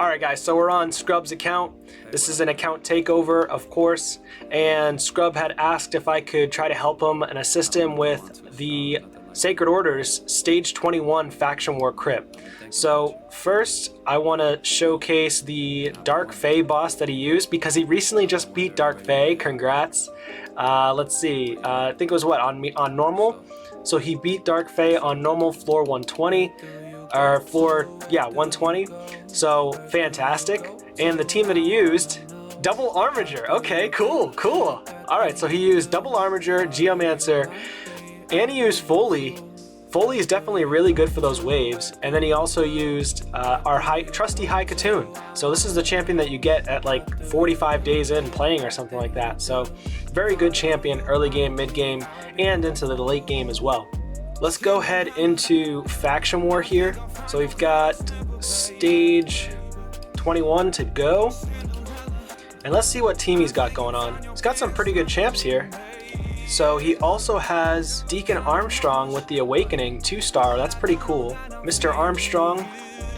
Alright guys, so we're on Scrub's account. This is an account takeover, of course, and Scrub had asked if I could try to help him and assist him with the Sacred Order's Stage 21 Faction War Crypt. So first, I want to showcase the Dark Fae boss that he used because he recently just beat Dark Fae. Congrats. Let's see, I think it was what, on normal? So he beat Dark Fae on normal floor 120. Or floor, yeah, 120. So fantastic. And the team that he used, double Armiger. Okay, cool. Alright, so he used double Armiger, Geomancer, and he used Foley. Foley is definitely really good for those waves. And then he also used our trusty High Katoon. So this is the champion that you get at like 45 days in playing or something like that. So very good champion early game, mid game, and into the late game as well. Let's go ahead into Faction War here. So we've got stage 21 to go. And let's see what team he's got going on. He's got some pretty good champs here. So he also has Deacon Armstrong with the Awakening 2-star. That's pretty cool. Mr. Armstrong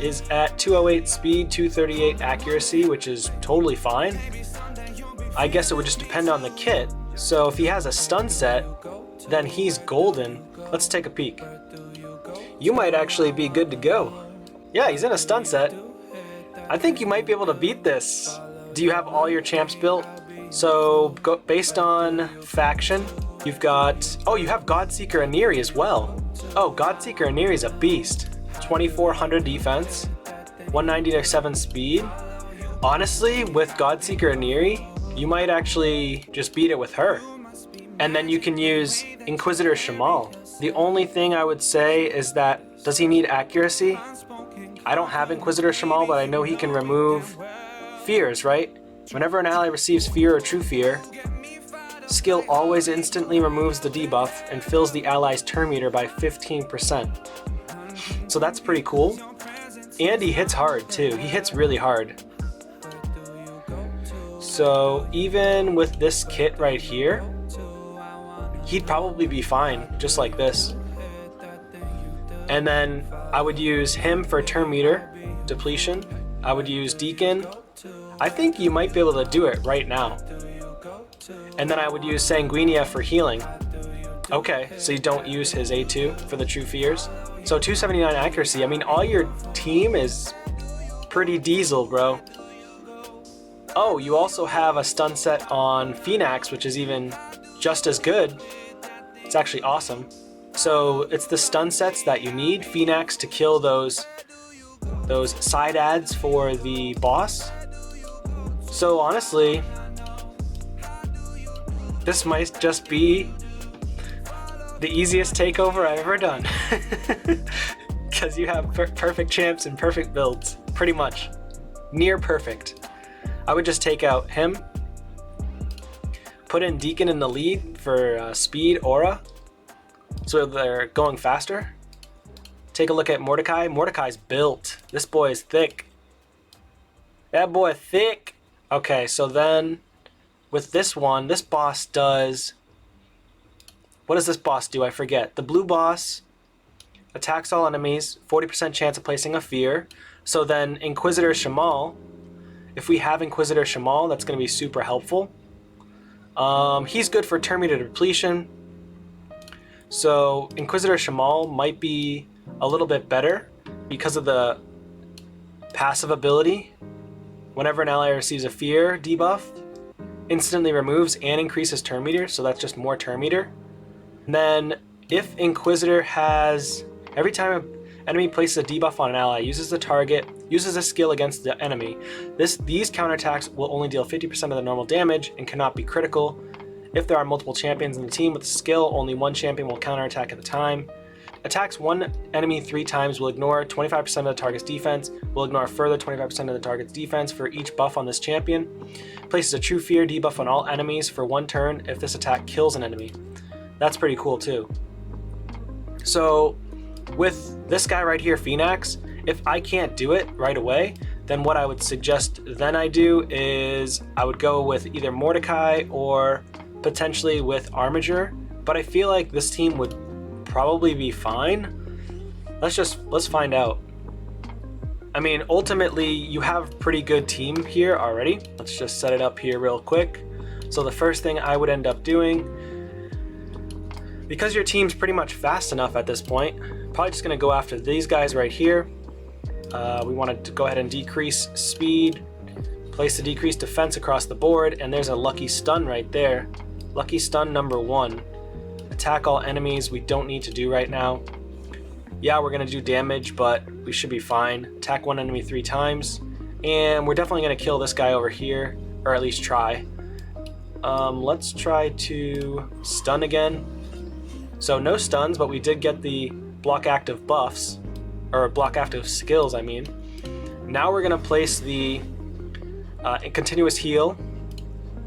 is at 208 speed, 238 accuracy, which is totally fine. I guess it would just depend on the kit. So if he has a stun set, then he's golden. Let's take a peek. You might actually be good to go. Yeah, he's in a stun set. I think you might be able to beat this. Do you have all your champs built? So based on faction, you've got, oh, you have Godseeker Aniri as well. Oh, Godseeker Aniri is a beast. 2400 defense, 197 speed. Honestly, with Godseeker Aniri, you might actually just beat it with her. And then you can use Inquisitor Shamal. The only thing I would say is that, does he need accuracy? I don't have Inquisitor Shamal, but I know he can remove fears, right? Whenever an ally receives fear or true fear, skill always instantly removes the debuff and fills the ally's turn meter by 15%. So that's pretty cool. And he hits hard too. He hits really hard. So even with this kit right here, he'd probably be fine, just like this. And then I would use him for turn meter depletion. I would use Deacon. I think you might be able to do it right now. And then I would use Sanguinia for healing. Okay, so you don't use his A2 for the True Fears. So 279 accuracy. I mean, all your team is pretty diesel, bro. Oh, you also have a stun set on Phoenix, which is even just as good. It's actually awesome. So it's the stun sets that you need, Phoenix, to kill those side ads for the boss. So honestly, this might just be the easiest takeover I've ever done. Because you have perfect champs and perfect builds, pretty much. Near perfect. I would just take out him, put in Deacon in the lead for speed aura, so they're going faster. Take a look at Mordecai. Mordecai's built. This boy is thick. That boy thick. Okay, so then with this one, this boss does, what does this boss do? I forget. The blue boss attacks all enemies, 40% chance of placing a fear. So then Inquisitor Shamal, if we have Inquisitor Shamal, that's going to be super helpful. He's good for turn meter depletion. So Inquisitor Shamal might be a little bit better because of the passive ability. Whenever an ally receives a fear debuff, instantly removes and increases turn meter, so that's just more turn meter. And then if Inquisitor has, every time an enemy places a debuff on an ally, uses the target, uses a skill against the enemy, these counterattacks will only deal 50% of the normal damage and cannot be critical. If there are multiple champions in the team with the skill, only one champion will counterattack at a time. Attacks one enemy 3 times will ignore 25% of the target's defense, will ignore a further 25% of the target's defense for each buff on this champion. Places a true fear debuff on all enemies for 1 turn if this attack kills an enemy. That's pretty cool too. So with this guy right here, Phoenix, if I can't do it right away, then what I would suggest then I do is I would go with either Mordecai or potentially with Armiger, but I feel like this team would probably be fine. Let's find out. I mean, ultimately, you have a pretty good team here already. Let's just set it up here real quick. So the first thing I would end up doing, because your team's pretty much fast enough at this point, probably just going to go after these guys right here. We want to go ahead and decrease speed, place the decreased defense across the board, and there's a lucky stun right there. Lucky stun number 1. Attack all enemies, we don't need to do right now. Yeah, we're going to do damage, but we should be fine. Attack one enemy 3 times. And we're definitely going to kill this guy over here, or at least try. Let's try to stun again. So no stuns, but we did get the block active buffs, or block active skills, I mean. Now we're going to place the continuous heal.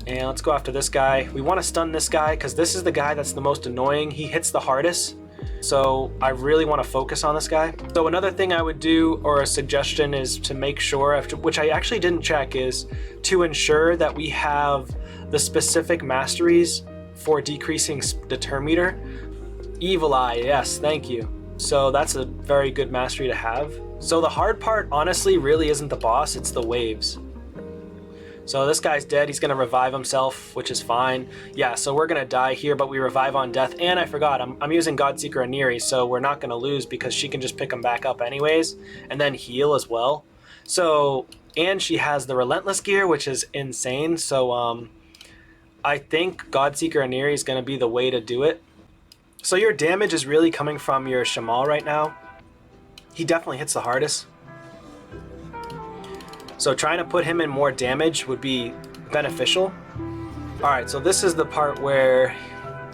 And let's go after this guy. We want to stun this guy because this is the guy that's the most annoying. He hits the hardest. So I really want to focus on this guy. So another thing I would do, or a suggestion, is to make sure, which I actually didn't check, is to ensure that we have the specific masteries for decreasing the turn meter. Evil Eye, yes, thank you. So that's a very good mastery to have. So the hard part, honestly, really isn't the boss, it's the waves. So this guy's dead, he's gonna revive himself, which is fine. Yeah, so we're gonna die here, but we revive on death. And I forgot, I'm using Godseeker Aniri, so we're not gonna lose because she can just pick him back up anyways, and then heal as well. So, and she has the Relentless gear, which is insane. So I think Godseeker Aniri is gonna be the way to do it. So your damage is really coming from your Shamal right now. He definitely hits the hardest. So trying to put him in more damage would be beneficial. Alright, so this is the part where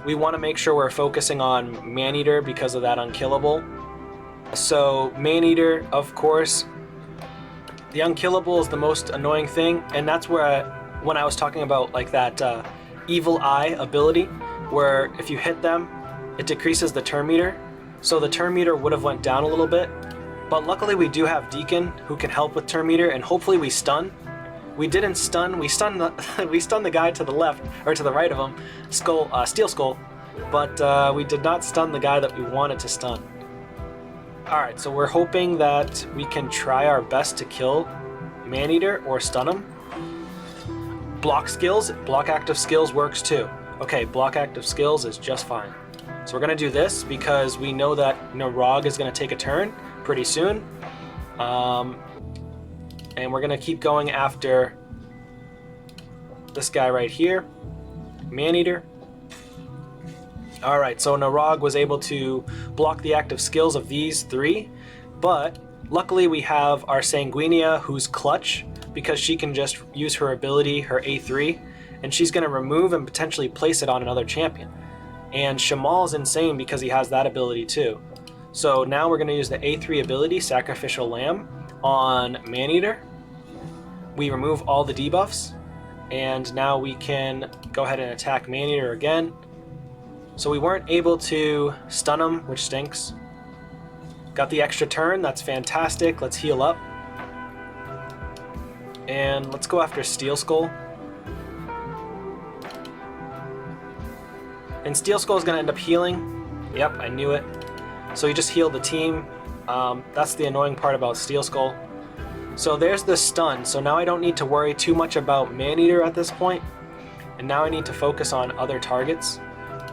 we want to make sure we're focusing on Maneater because of that unkillable. So Maneater, of course, the unkillable is the most annoying thing, and that's where when I was talking about like that Evil Eye ability, where if you hit them, it decreases the turn meter. So the turn meter would have went down a little bit. But luckily we do have Deacon who can help with turn meter, and hopefully we stun. We didn't stun, we stunned the guy to the left, or to the right of him, Steel Skull, but we did not stun the guy that we wanted to stun. Alright, so we're hoping that we can try our best to kill Maneater or stun him. Block skills, block active skills works too. Okay, block active skills is just fine. So we're gonna do this because we know that Narog is gonna take a turn pretty soon, and we're gonna keep going after this guy right here, Maneater. Alright, so Narog was able to block the active skills of these 3, but luckily we have our Sanguinia, who's clutch because she can just use her ability, her A3, and she's gonna remove and potentially place it on another champion. And Shamal's insane because he has that ability too. So now we're going to use the A3 ability, Sacrificial Lamb, on Maneater. We remove all the debuffs, and now we can go ahead and attack Maneater again. So we weren't able to stun him, which stinks. Got the extra turn, that's fantastic. Let's heal up. And let's go after Steel Skull. And Steel Skull is going to end up healing. Yep, I knew it. So you just heal the team. That's the annoying part about Steel Skull. So there's the stun. So now I don't need to worry too much about Maneater at this point. And now I need to focus on other targets,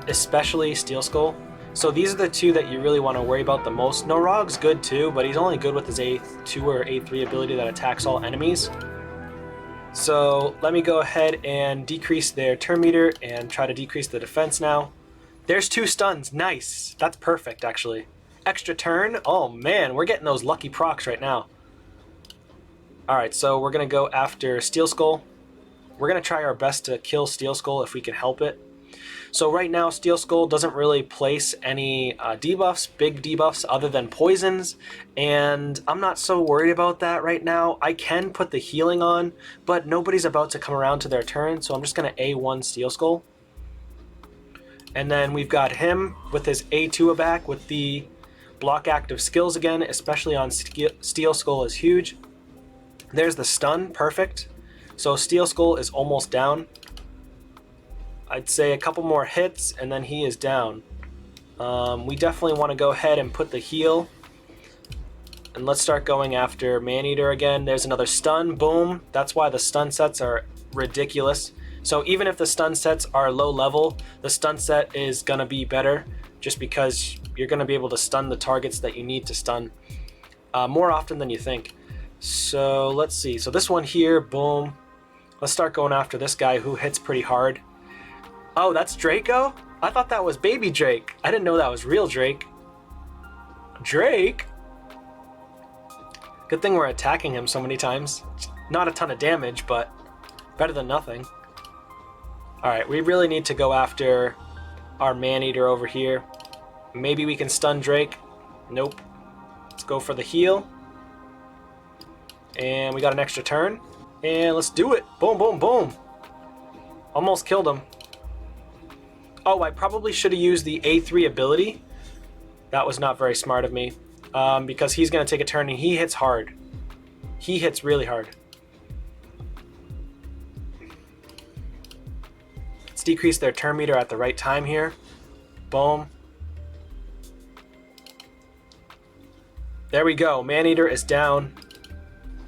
especially Steel Skull. So these are the 2 that you really want to worry about the most. Narog's good too, but he's only good with his A2 or A3 ability that attacks all enemies. So let me go ahead and decrease their turn meter and try to decrease the defense now. There's 2 stuns, nice. That's perfect actually. Extra turn, oh man, we're getting those lucky procs right now. Alright, so we're gonna go after Steel Skull. We're gonna try our best to kill Steel Skull if we can help it. So right now Steel Skull doesn't really place any debuffs, big debuffs, other than poisons, and I'm not so worried about that right now. I can put the healing on, but nobody's about to come around to their turn, so I'm just going to A1 Steel Skull. And then we've got him with his A2 back with the block active skills again, especially on Steel Skull is huge. There's the stun, perfect. So Steel Skull is almost down. I'd say a couple more hits and then he is down. We definitely want to go ahead and put the heal And let's start going after Maneater again. There's another stun. Boom. That's why the stun sets are ridiculous. So even if the stun sets are low level, the stun set is going to be better just because you're going to be able to stun the targets that you need to stun more often than you think. So let's see. So this one here, boom. Let's start going after this guy who hits pretty hard. Oh, that's Draco? I thought that was baby Drake. I didn't know that was real Drake. Drake? Good thing we're attacking him so many times. Not a ton of damage, but better than nothing. Alright, we really need to go after our Maneater over here. Maybe we can stun Drake. Nope. Let's go for the heal. And we got an extra turn. And let's do it. Boom, boom, boom. Almost killed him. Oh, I probably should have used the A3 ability. That was not very smart of me. Because he's going to take a turn and he hits hard. He hits really hard. Let's decrease their turn meter at the right time here. Boom. There we go. Maneater is down.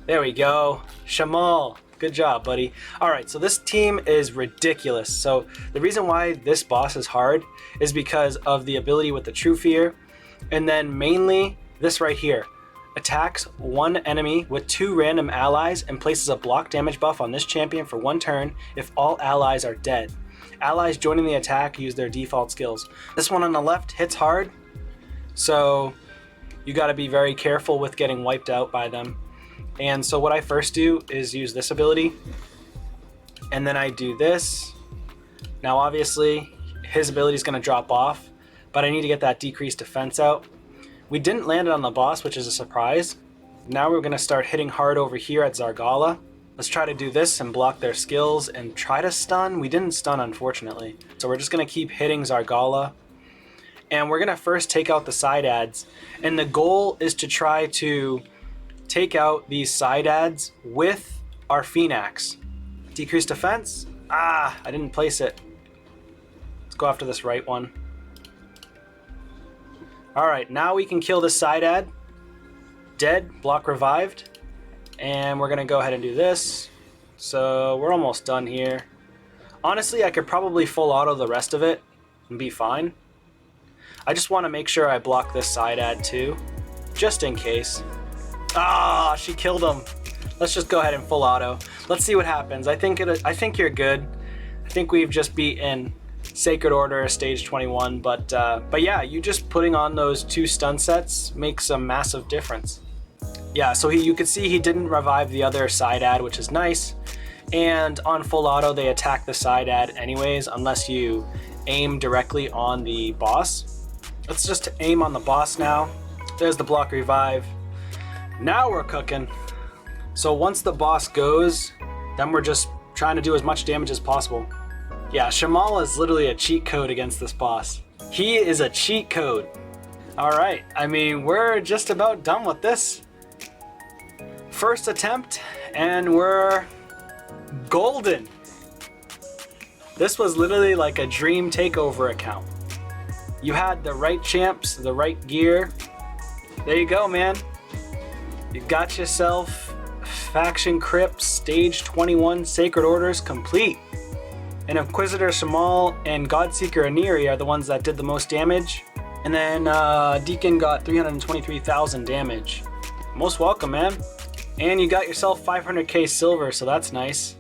There we go. Shamal. Good job, buddy. Alright, so this team is ridiculous. So the reason why this boss is hard is because of the ability with the True Fear. And then mainly this right here. Attacks one enemy with 2 random allies and places a block damage buff on this champion for 1 turn if all allies are dead. Allies joining the attack use their default skills. This one on the left hits hard. So you got to be very careful with getting wiped out by them. And so what I first do is use this ability, and then I do this. Now obviously his ability is going to drop off, but I need to get that decreased defense out. We didn't land it on the boss, which is a surprise. Now we're going to start hitting hard over here at Zargala. Let's try to do this and block their skills and try to stun. We didn't stun, unfortunately. So we're just going to keep hitting Zargala. And we're going to first take out the side adds. And the goal is to try to take out these side adds with our Phoenix. Decrease defense. I didn't place it. Let's go after this right one. Alright, now we can kill this side add. Dead, block revived. And we're going to go ahead and do this. So we're almost done here. Honestly, I could probably full auto the rest of it and be fine. I just want to make sure I block this side add too, just in case. She killed him. Let's just go ahead and full auto. Let's see what happens. I think you're good. I think we've just beaten Sacred Order stage 21, but yeah, you just putting on those 2 stun sets makes a massive difference. Yeah, so you could see he didn't revive the other side ad, which is nice. And on full auto, they attack the side ad anyways, unless you aim directly on the boss. Let's just aim on the boss now. There's the block revive. Now we're cooking. So once the boss goes, then we're just trying to do as much damage as possible. Yeah, Shamal is literally a cheat code against this boss. He is a cheat code. Alright, I mean, we're just about done with this. First attempt, and we're golden. This was literally like a dream takeover account. You had the right champs, the right gear. There you go, man. You got yourself Faction Crypts Stage 21 Sacred Orders complete. And Inquisitor Shamal and Godseeker Aniri are the ones that did the most damage. And then Deacon got 323,000 damage. Most welcome, man. And you got yourself 500k silver, so that's nice.